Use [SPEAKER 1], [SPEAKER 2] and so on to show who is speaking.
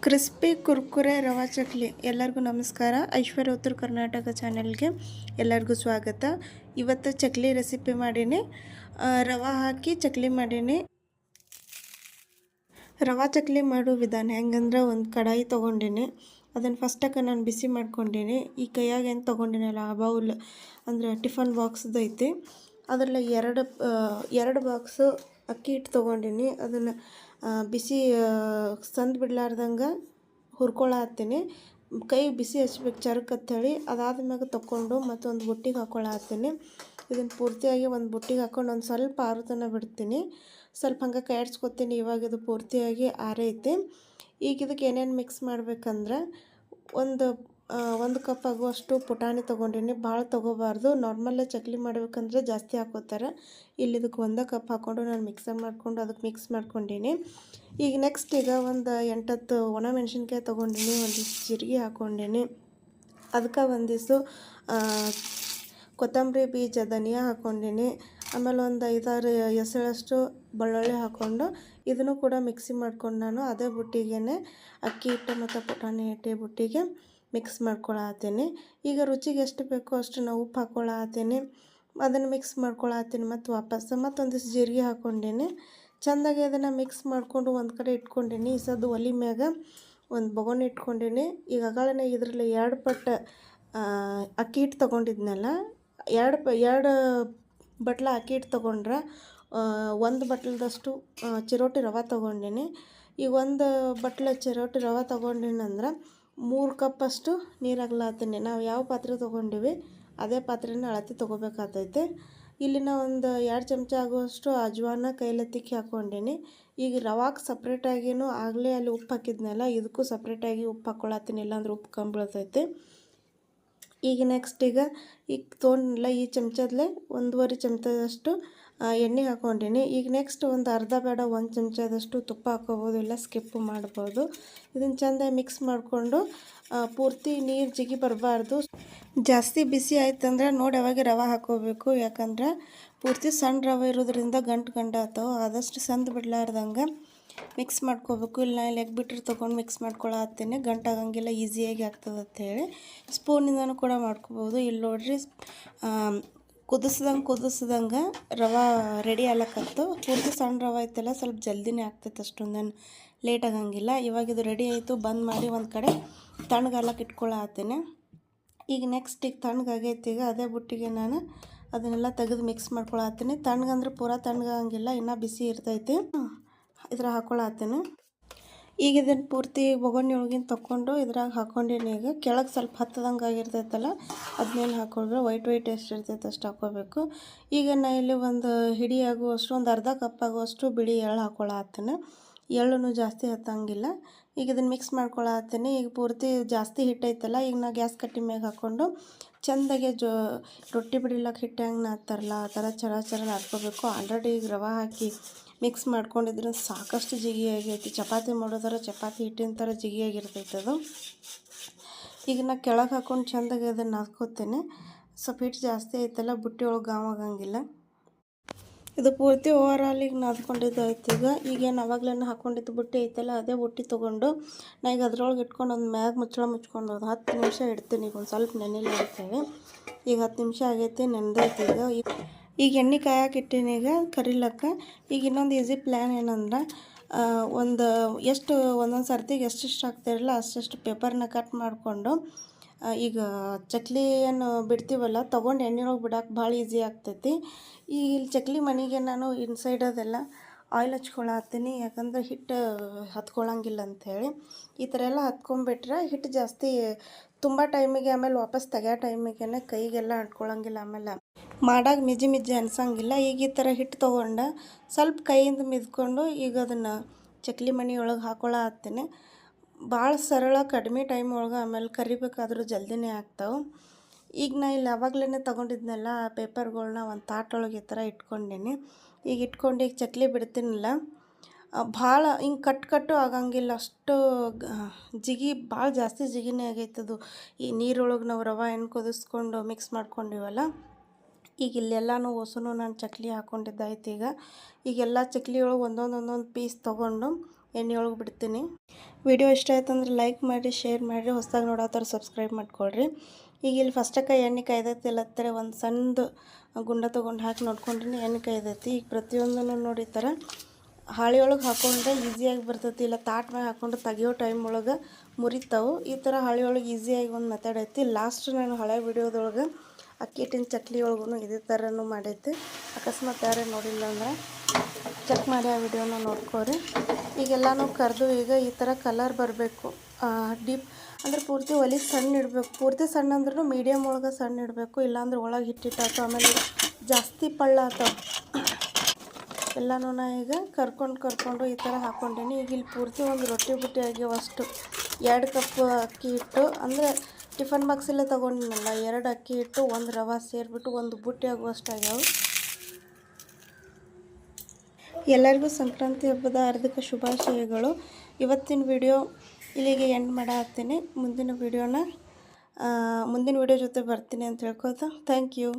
[SPEAKER 1] Crispy Kurkure ರವಾ ಚಕ್ಲಿ ಎಲ್ಲರಿಗೂ ನಮಸ್ಕಾರ. ಐಶ್ವರ್ಯ ಉತ್ತರ ಕರ್ನಾಟಕ ಚಾನೆಲ್ಗೆ ಎಲ್ಲರಿಗೂ ಸ್ವಾಗತ. ಇವತ್ತು ಚಕ್ಲಿ ರೆಸಿಪಿ ಮಾಡೀನಿ. ರವಾ ಹಾಕಿ ಚಕ್ಲಿ ಮಾಡೀನಿ. ರವಾ ಚಕ್ಲಿ ಮಾಡೋ ವಿಧಾನ ಹೆಂಗಂದ್ರೆ, ಒಂದು ಕಡಾಯಿ ತೊಗೊಂಡಿನಿ. ಅದನ್ನು ಫಸ್ಟಕ್ಕೆ ನಾನು ಬಿಸಿ ಮಾಡ್ಕೊಂಡೀನಿ. ಈ ಕೈಯಾಗ ಏನು ತೊಗೊಂಡಿನಲ್ಲ ಆ ಬೌಲ್ ಅಂದರೆ ಟಿಫನ್ ಬಾಕ್ಸ್ದು ಐತಿ. ಅದರಲ್ಲಿ ಎರಡು ಬಾಕ್ಸು ಅಕ್ಕಿ ಹಿಟ್ಟು ತೊಗೊಂಡಿನಿ. ಅದನ್ನು ಬಿಸಿ ಸಂದು ಬಿಡ್ಲಾರ್ದಂಗೆ ಹುರ್ಕೊಳತ್ತೀನಿ. ಕೈ ಬಿಸಿ ಹಚ್ಬೇಕು ಚರಕ್ಕೆ ಅಂಥೇಳಿ. ಅದಾದ್ಮ್ಯಾಗ ತೊಗೊಂಡು ಮತ್ತೊಂದು ಬುಟ್ಟಿಗೆ ಹಾಕ್ಕೊಳತ್ತೀನಿ. ಇದನ್ನು ಪೂರ್ತಿಯಾಗಿ ಒಂದು ಬುಟ್ಟಿಗೆ ಹಾಕ್ಕೊಂಡು ಒಂದು ಸ್ವಲ್ಪ ಆರುತನ ಬಿಡ್ತೀನಿ. ಸ್ವಲ್ಪ ಹಂಗೆ ಕೈ ಆಡಿಸ್ಕೊತೀನಿ. ಇವಾಗ ಇದು ಪೂರ್ತಿಯಾಗಿ ಆರೈತಿ. ಈಗ ಇದಕ್ಕೆ ಏನೇನು ಮಿಕ್ಸ್ ಮಾಡ್ಬೇಕಂದ್ರೆ, ಒಂದು ಕಪ್ ಆಗುವಷ್ಟು ಪುಟಾಣಿ ತೊಗೊಂಡಿನಿ. ಭಾಳ ತೊಗೋಬಾರ್ದು. ನಾರ್ಮಲ್ಲೇ ಚಕ್ಲಿ ಮಾಡ್ಬೇಕಂದ್ರೆ ಜಾಸ್ತಿ ಹಾಕೋತಾರೆ. ಇಲ್ಲಿ ಇದಕ್ಕೆ 1 ಕಪ್ ಹಾಕ್ಕೊಂಡು ನಾನು ಮಿಕ್ಸರ್ ಮಾಡಿಕೊಂಡು ಅದಕ್ಕೆ ಮಿಕ್ಸ್ ಮಾಡ್ಕೊಂಡೀನಿ. ಈಗ ನೆಕ್ಸ್ಟ್ ಒಂದು 8-10 ಒಣ ಮೆಣಸಿನ್ಕಾಯಿ ತೊಗೊಂಡಿನಿ. ಒಂದಿಷ್ಟು ಜೀರಿಗೆ ಹಾಕ್ಕೊಂಡೀನಿ. ಅದಕ್ಕೆ ಒಂದಿಷ್ಟು ಕೊತ್ತಂಬರಿ ಬೀಜ ಧನಿಯಾ ಹಾಕ್ಕೊಂಡೀನಿ. ಆಮೇಲೆ ಒಂದು 5-6 ಎಸಳಷ್ಟು ಬೆಳ್ಳುಳ್ಳಿ ಹಾಕ್ಕೊಂಡು ಇದನ್ನು ಕೂಡ ಮಿಕ್ಸಿ ಮಾಡ್ಕೊಂಡು ನಾನು ಅದೇ ಬುಟ್ಟಿಗೆ ಅಕ್ಕಿ ಹಿಟ್ಟು ಮತ್ತು ಪುಟಾಣಿ ಹಿಟ್ಟು ಬುಟ್ಟಿಗೆ ಮಿಕ್ಸ್ ಮಾಡ್ಕೊಳತ್ತೀನಿ. ಈಗ ರುಚಿಗೆ ಎಷ್ಟು ಬೇಕೋ ಅಷ್ಟು ನಾವು ಉಪ್ಪು ಹಾಕ್ಕೊಳತ್ತೀನಿ. ಅದನ್ನು ಮಿಕ್ಸ್ ಮಾಡ್ಕೊಳತ್ತೀನಿ. ಮತ್ತೊಂದಿಷ್ಟು ಜೀರಿಗೆ ಹಾಕ್ಕೊಂಡೀನಿ. ಚೆಂದಾಗಿ ಅದನ್ನು ಮಿಕ್ಸ್ ಮಾಡಿಕೊಂಡು ಒಂದು ಕಡೆ ಇಟ್ಕೊಂಡೀನಿ. ಈ ಸದ್ದು ಒಲೆ ಮ್ಯಾಗ ಒಂದು ಬೊಗಣಿ ಇಟ್ಕೊಂಡೀನಿ. ಈಗ ಅಗಳೇ ಇದರಲ್ಲಿ 2 ಪಟ್ಟು ಅಕ್ಕಿ ಹಿಟ್ಟು ತೊಗೊಂಡಿದ್ನಲ್ಲ, 2 ಬಟ್ಲ ಅಕ್ಕಿ ಹಿಟ್ಟು ತೊಗೊಂಡ್ರೆ 1 ಬಟ್ಲದಷ್ಟು ಚಿರೋಟಿ ರವೆ ತೊಗೊಂಡೀನಿ. ಈಗ 1 ಬಟ್ಲ ಚಿರೋಟಿ ರವೆ ತೊಗೊಂಡಿನಂದ್ರೆ 3 ಕಪ್ಪಷ್ಟು ನೀರು ಹಾಕ್ಲಾತೀನಿ. ನಾವು ಯಾವ ಪಾತ್ರೆ ತೊಗೊಂಡಿವಿ ಅದೇ ಪಾತ್ರೆನ ಅಳತೆ ತೊಗೋಬೇಕಾಗ್ತೈತೆ. ಇಲ್ಲಿನ ಒಂದು 2 ಚಮಚ ಆಗುವಷ್ಟು ಅಜ್ವಾನ ಕೈಲೆ ತಿಕ್ಕಿ ಹಾಕ್ಕೊಂಡೀನಿ. ಈಗ ರವಾಕ್ಕೆ ಸಪ್ರೇಟಾಗಿಯೂ ಆಗಲೇ ಅಲ್ಲಿ ಉಪ್ಪು ಹಾಕಿದ್ನಲ್ಲ, ಇದಕ್ಕೂ ಸಪ್ರೇಟಾಗಿ ಉಪ್ಪು ಹಾಕ್ಕೊಳತ್ತೀನಿ, ಇಲ್ಲಾಂದ್ರೆ ಉಪ್ಪು ಕಮ್ಮಿ ಬೀಳ್ತೈತೆ. ಈಗ ನೆಕ್ಸ್ಟ್ ಈಗ ತೊಗೊಂಡಿಲ್ಲ ಈ ಚಮಚದಲ್ಲೇ 1.5 ಚಮಚದಷ್ಟು ಎಣ್ಣೆ ಹಾಕ್ಕೊಂಡೀನಿ. ಈಗ ನೆಕ್ಸ್ಟ್ ಒಂದು ಅರ್ಧ ಬೇಡ 1 ಚಮಚದಷ್ಟು ತುಪ್ಪ ಹಾಕ್ಕೋಬೋದು, ಇಲ್ಲ ಸ್ಕಿಪ್ ಮಾಡ್ಬೋದು. ಇದನ್ನು ಚೆಂದ ಮಿಕ್ಸ್ ಮಾಡಿಕೊಂಡು ಪೂರ್ತಿ ನೀರು ಜಿಗಿ ಬರಬಾರ್ದು. ಜಾಸ್ತಿ ಬಿಸಿ ಆಯ್ತಂದ್ರೆ ನೋಡಿ ಅವಾಗ ರವೆ ಹಾಕ್ಕೋಬೇಕು. ಯಾಕಂದ್ರೆ ಪೂರ್ತಿ ಸಣ್ಣ ರವೆ ಇರೋದ್ರಿಂದ ಗಂಟು ಆಗ್ತಾವೆ. ಆದಷ್ಟು ಸಂದು ಬಿಡ್ಲಾರ್ದಂಗೆ ಮಿಕ್ಸ್ ಮಾಡ್ಕೋಬೇಕು. ಇಲ್ಲ ನಾನು ಲೆಗ್ ಬಿಟ್ರೆ ತೊಗೊಂಡು ಮಿಕ್ಸ್ ಮಾಡ್ಕೊಳತ್ತೀನಿ. ಗಂಟಾಗಂಗಿಲ್ಲ, ಈಸಿಯಾಗಿ ಆಗ್ತದೆ ಅಂಥೇಳಿ ಸ್ಪೂನಿಂದನೂ ಕೂಡ ಮಾಡ್ಕೋಬೋದು. ಇಲ್ಲಿ ನೋಡ್ರಿ ಕುದಿಸ್ದಂಗೆ ರವೆ ರೆಡಿ ಆಗ್ಲಕ್ಕಂತು. ಪೂರ್ತಿ ಸಣ್ಣ ರವೆ ಐತಲ್ಲ, ಸ್ವಲ್ಪ ಜಲ್ದಿನೇ ಆಗ್ತೈತೆ, ಅಷ್ಟೊಂದೇನು ಲೇಟ್ ಆಗಂಗಿಲ್ಲ. ಇವಾಗ ಇದು ರೆಡಿ ಆಯಿತು. ಬಂದ್ ಮಾಡಿ ಒಂದು ಕಡೆ ತಣ್ಣಗಾಲಕ್ಕೆ ಇಟ್ಕೊಳತ್ತೀನಿ. ಈಗ ನೆಕ್ಸ್ಟ್ ಈಗ ತಣ್ಣಗಾಗೈತಿ. ಈಗ ಅದೇ ಬುಟ್ಟಿಗೆ ನಾನು ಅದನ್ನೆಲ್ಲ ತೆಗೆದು ಮಿಕ್ಸ್ ಮಾಡ್ಕೊಳತ್ತೀನಿ. ತಣ್ಣಗಂದ್ರೆ ಪೂರಾ ತಣ್ಣಗಾಗಂಗಿಲ್ಲ, ಇನ್ನೂ ಬಿಸಿ ಇರ್ತೈತಿ. ಇದ್ರಾಗ ಹಾಕ್ಕೊಳತ್ತೀನಿ. ಈಗ ಇದನ್ನು ಪೂರ್ತಿ ಬೊಗಣಿ ಒಳಗಿನ ತೊಗೊಂಡು ಇದ್ರಾಗ ಹಾಕ್ಕೊಂಡೀನಿ. ಈಗ ಕೆಳಗೆ ಸ್ವಲ್ಪ ಹತ್ತದಂಗೆ ಆಗಿರ್ತೈತಲ್ಲ, ಅದನ್ನೇನು ಹಾಕ್ಕೊಂಡ್ರೆ ವೈಟ್ ಎಷ್ಟು ಇರ್ತೈತೆ ಅಷ್ಟು ಹಾಕ್ಕೋಬೇಕು. ಈಗ ನಾನು ಇಲ್ಲಿ ಒಂದು ಹಿಡಿ ಆಗುವಷ್ಟು, ಒಂದು ಅರ್ಧ ಕಪ್ ಆಗುವಷ್ಟು ಬಿಳಿ ಎಳ್ಳು ಹಾಕ್ಕೊಳತ್ತೀನಿ. ಎಳ್ಳೂ ಜಾಸ್ತಿ ಹತ್ತಂಗಿಲ್ಲ. ಈಗ ಇದನ್ನು ಮಿಕ್ಸ್ ಮಾಡ್ಕೊಳತ್ತೀನಿ. ಈಗ ಪೂರ್ತಿ ಜಾಸ್ತಿ ಹಿಟ್ಟೈತಲ್ಲ, ಈಗ ನಾ ಗ್ಯಾಸ್ ಕಟ್ಟಿ ಮ್ಯಾಗ ಹಾಕ್ಕೊಂಡು ಚೆಂದಾಗೆ ರೊಟ್ಟಿ ಬಿಡಿಲಕ್ಕೆ ಹಿಟ್ಟು ಹೆಂಗೆ ನಾದ್ತಾರಲ್ಲ ಆ ಥರ ಚರ ನಾದ್ಕೋಬೇಕು. ಆಲ್ರೆಡಿ ಈಗ ರವೆ ಹಾಕಿ ಮಿಕ್ಸ್ ಮಾಡ್ಕೊಂಡಿದ್ರೆ ಸಾಕಷ್ಟು ಜಿಗಿಯಾಗೈತಿ. ಚಪಾತಿ ಮಾಡೋದಾರ ಚಪಾತಿ ಹಿಟ್ಟಿನ ಥರ ಜಿಗಿಯಾಗಿರ್ತೈತೆ ಅದು. ಈಗ ನಾ ಕೆಳಗೆ ಹಾಕ್ಕೊಂಡು ಚೆಂದಾಗಿ ಅದನ್ನು ನಾದ್ಕೋತೇನೆ. ಸ್ವಲ್ಪ ಹಿಟ್ಟು ಜಾಸ್ತಿ ಐತಲ್ಲ, ಬುಟ್ಟಿ ಒಳಗೆ ಗಾವಾಗಂಗಿಲ್ಲ. ಇದು ಪೂರ್ತಿ ಓವರಾಲಿಗೆ ನಾದ್ಕೊಂಡಿದ್ದು ಐತಿ. ಈಗೇನು ಅವಾಗಲೇ ಹಾಕ್ಕೊಂಡಿದ್ದು ಬುಟ್ಟಿ ಐತಲ್ಲ, ಅದೇ ಬುಟ್ಟಿ ತೊಗೊಂಡು ನಾ ಈಗ ಅದ್ರೊಳಗೆ ಇಟ್ಕೊಂಡು ಒಂದು ಮ್ಯಾಗ ಮುಚ್ಚಳ ಒಂದು 10 ನಿಮಿಷ ಇಡ್ತೀನಿ. ಈಗ ಒಂದು ಸ್ವಲ್ಪ ನೆನೆಲ್ಲ ಇಡ್ತೇವೆ. ಈಗ 10 ನಿಮಿಷ ಆಗೈತಿ, ನೆನೆದೈತಿ. ಈಗ ಎಣ್ಣೆ ಕಾಯಕ್ಕೆ ಇಟ್ಟೀನಿ ಈಗ ಕರಿಲಕ್ಕ. ಈಗ ಇನ್ನೊಂದು ಈಸಿ ಪ್ಲ್ಯಾನ್ ಏನಂದ್ರೆ, ಒಂದೊಂದು ಸರ್ತಿಗೆ ಎಷ್ಟೆಷ್ಟು ಹಾಕ್ತಿರಲ್ಲ ಅಷ್ಟು ಪೇಪರ್ನ ಕಟ್ ಮಾಡಿಕೊಂಡು, ಈಗ ಚಕ್ಲಿ ಏನು ಬಿಡ್ತೀವಲ್ಲ ತೊಗೊಂಡು ಎಣ್ಣೆ ಒಳಗೆ ಬಿಡೋಕೆ ಭಾಳ ಈಸಿ ಆಗ್ತೈತಿ. ಈಗ ಇಲ್ಲಿ ಚಕ್ಲಿ ಮನೆಗೆ ನಾನು ಇನ್ಸೈಡ್ ಅದೆಲ್ಲ ಆಯಿಲ್ ಹಚ್ಕೊಳತ್ತೀನಿ. ಯಾಕಂದ್ರೆ ಹಿಟ್ಟು ಹತ್ಕೊಳಂಗಿಲ್ಲ ಅಂಥೇಳಿ. ಈ ಥರ ಎಲ್ಲ ಹತ್ಕೊಂಡ್ಬಿಟ್ರೆ ಹಿಟ್ಟು ಜಾಸ್ತಿ ತುಂಬ ಟೈಮಿಗೆ, ಆಮೇಲೆ ವಾಪಸ್ ತೆಗಿಯೋ ಟೈಮಿಗೆ ಕೈಗೆಲ್ಲ ಅಂಟ್ಕೊಳಂಗಿಲ್ಲ, ಆಮೇಲೆ ಮಾಡಾಗ ಮಿಜ್ಜಿ ಅನ್ಸಂಗಿಲ್ಲ. ಈಗ ಈ ಥರ ಹಿಟ್ಟು ತೊಗೊಂಡು ಸ್ವಲ್ಪ ಕೈಯಿಂದ ಮಿದ್ಕೊಂಡು ಈಗ ಅದನ್ನು ಚಕ್ಲಿ ಮಣಿ ಒಳಗೆ ಹಾಕ್ಕೊಳತ್ತೀನಿ. ಭಾಳ ಸರಳ, ಕಡಿಮೆ ಟೈಮ್ ಒಳಗೆ, ಆಮೇಲೆ ಕರಿಬೇಕಾದ್ರೂ ಜಲ್ದಿನೇ ಆಗ್ತಾವೆ. ಈಗ ನಾ ಇಲ್ಲಿ ಆವಾಗಲೇ ತೊಗೊಂಡಿದ್ನಲ್ಲ ಆ ಪೇಪರ್ಗಳ್ನ ಒಂದು ತಾಟೊಳಗೆ ಈ ಥರ ಇಟ್ಕೊಂಡೀನಿ. ಈಗ ಇಟ್ಕೊಂಡು ಈಗ ಚಕ್ಲಿ ಬಿಡ್ತೀನಲ್ಲ, ಭಾಳ ಹಿಂಗೆ ಕಟ್ಟು ಆಗಂಗಿಲ್ಲ. ಅಷ್ಟು ಭಾಳ ಜಾಸ್ತಿ ಜಿಗಿನೇ ಆಗೈತದು. ಈ ನೀರೊಳಗೆ ನಾವು ರವೆ ಏನು ಕುದಿಸ್ಕೊಂಡು ಮಿಕ್ಸ್ ಮಾಡ್ಕೊಂಡಿವಲ್ಲ, ಈಗ ಇಲ್ಲೆಲ್ಲನೂ ಹೊಸನು ನಾನು ಚಕ್ಲಿ ಹಾಕ್ಕೊಂಡಿದ್ದಾಯ್ತು. ಈಗೆಲ್ಲ ಚಕ್ಲಿ ಒಳಗೆ ಒಂದೊಂದು ಪೀಸ್ ತೊಗೊಂಡು ಎಣ್ಣೆ ಒಳಗೆ ಬಿಡ್ತೀನಿ. ವಿಡಿಯೋ ಇಷ್ಟ ಆಯ್ತು ಅಂದ್ರೆ ಲೈಕ್ ಮಾಡಿ, ಶೇರ್ ಮಾಡಿರಿ. ಹೊಸದಾಗಿ ನೋಡೋಥವ್ರು ಸಬ್ಸ್ಕ್ರೈಬ್ ಮಾಡ್ಕೊಳ್ರಿ. ಈಗ ಇಲ್ಲಿ ಫಸ್ಟಕ್ಕೆ ಎಣ್ಣೆ ಕಾಯ್ದೈತಿ ಇಲ್ಲತ್ತಾರೆ ಒಂದು ಸಣ್ಣದು ಗುಂಡ ತೊಗೊಂಡು ಹಾಕಿ ನೋಡ್ಕೊಂಡಿನಿ ಎಣ್ಣೆ ಕಾಯ್ದೈತಿ. ಈಗ ಪ್ರತಿಯೊಂದನ್ನು ನೋಡಿ ಥರ ಹಾಳೆ ಒಳಗೆ ಹಾಕೊಂಡ್ರೆ ಈಸಿಯಾಗಿ ಬರ್ತೈತಿ. ಇಲ್ಲ ತಾಟ್ ಮ್ಯಾಗ ಹಾಕೊಂಡು ತೆಗಿಯೋ ಟೈಮ್ ಒಳಗೆ ಮುರಿತಾವು. ಈ ಥರ ಹಾಳೆ ಒಳಗೆ ಈಸಿಯಾಗಿ ಒಂದು ಮೆಥಡ್ ಐತಿ. ಲಾಸ್ಟ್ ನಾನು ಹಳೆ ವಿಡಿಯೋದೊಳಗೆ ಅಕ್ಕಿ ಹಿಟ್ಟಿನ ಚಕ್ಲಿ ಒಳಗೂ ಇದೇ ಥರನೂ ಮಾಡೈತಿ. ಅಕಸ್ಮಾತ್ ಯಾರೇ ನೋಡಿಲ್ಲ ಅಂದ್ರೆ ಚೆಕ್ ಮಾಡಿ ಆ ವಿಡಿಯೋನ ನೋಡ್ಕೋರಿ. ಈಗೆಲ್ಲನೂ ಕರೆದು ಈಗ ಈ ಥರ ಕಲರ್ ಬರಬೇಕು. ಡೀಪ್ ಅಂದ್ರೆ ಪೂರ್ತಿ ಒಲೆ ಸಣ್ಣ ಇಡಬೇಕು. ಪೂರ್ತಿ ಸಣ್ಣ ಅಂದ್ರೂ ಮೀಡಿಯಮ್ ಒಳಗೆ ಸಣ್ಣ ಇಡಬೇಕು. ಇಲ್ಲಾಂದ್ರೆ ಒಳಗೆ ಹಿಟ್ಟಿಟ್ಟಾತು ಆಮೇಲೆ ಜಾಸ್ತಿ ಪಳ್ಳ ಆತಾವೆ. ಎಲ್ಲನೂ ನಾ ಈಗ ಕರ್ಕೊಂಡು ಈ ಥರ ಹಾಕ್ಕೊಂಡೀನಿ. ಈಗ ಇಲ್ಲಿ ಪೂರ್ತಿ ಒಂದು ರೊಟ್ಟಿ ಬುಟ್ಟಿ ಆಗ್ಯಾವಷ್ಟು. 2 ಕಪ್ ಅಕ್ಕಿ ಹಿಟ್ಟು ಅಂದರೆ ಟಿಫನ್ ಬಾಕ್ಸಲ್ಲೇ ತೊಗೊಂಡಿನಲ್ಲ, 2 ಅಕ್ಕಿ ಹಿಟ್ಟು 1 ರವೆ ಸೇರಿಬಿಟ್ಟು ಒಂದು ಬುಟ್ಟಿ ಆಗುವಷ್ಟು ಆಗ್ಯಾವ. ಎಲ್ಲರಿಗೂ ಸಂಕ್ರಾಂತಿ ಹಬ್ಬದ ಹಾರ್ದಿಕ ಶುಭಾಶಯಗಳು. ಇವತ್ತಿನ ವಿಡಿಯೋ ಇಲ್ಲಿಗೆ ಎಂಡ್ ಮಾಡಾತ್ತೀನಿ. ಮುಂದಿನ ವಿಡಿಯೋ ಜೊತೆ ಬರ್ತೀನಿ ಅಂತ ಹೇಳ್ಕೊತ ಥ್ಯಾಂಕ್ ಯು.